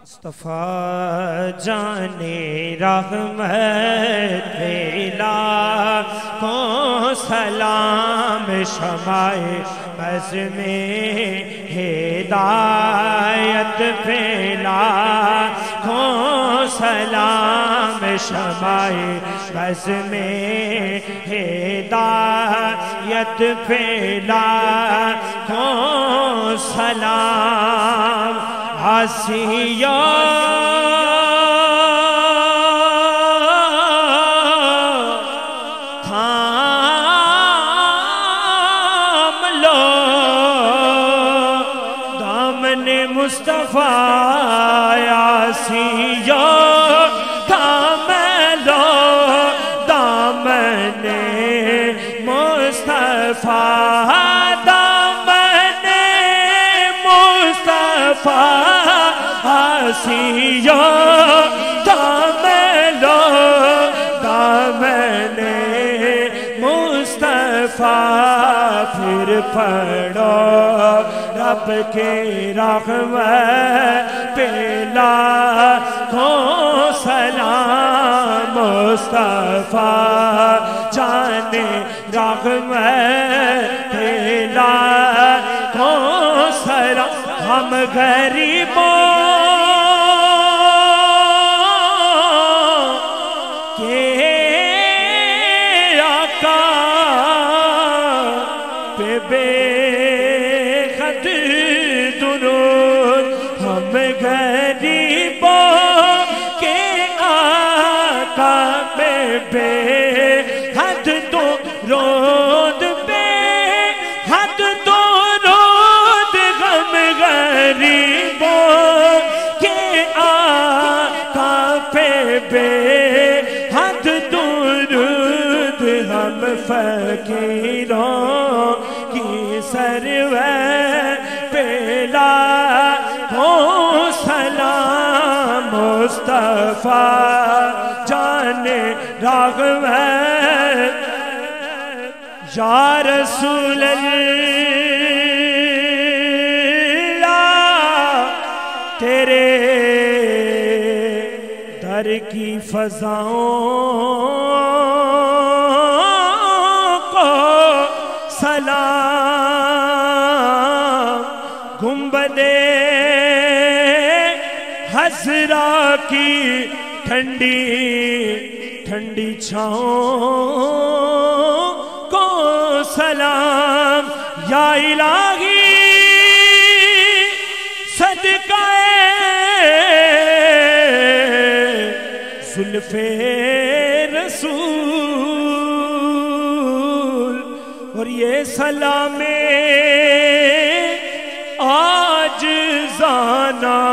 مصطفیٰ جانے رحمت پھیلا کو سلام شمائے بز میں ہدایت پھیلا کو سلام شمائے بز میں ہدایت پھیلا کو سلام آسیہ تھام لو دامن مصطفیٰ آسیہ تھام لو دامن مصطفیٰ آسیہ دامن لو دامن مصطفیٰ پھر پڑھو رب کے رحمت پہ لاکھوں سلام مصطفیٰ جانے رحمت پہ لاکھوں سلام ہم غریبوں کے آقا پہ بے حد درود ہم غریبوں کے آقا پہ بے حد درود بے حد درود غم غریبوں کے آقا پہ بے حد درود ہم فقیروں کی سرور پہ لاکھوں سلام مصطفیٰ جانے رحمت یا رسول اللہ تیرے در کی فضاؤں کو سلام گنبد حضرا کی ٹھنڈی ٹھنڈی چھاؤں کو سلام یا الہی صدقہ زلف رسول اور یہ سلام عاجزانہ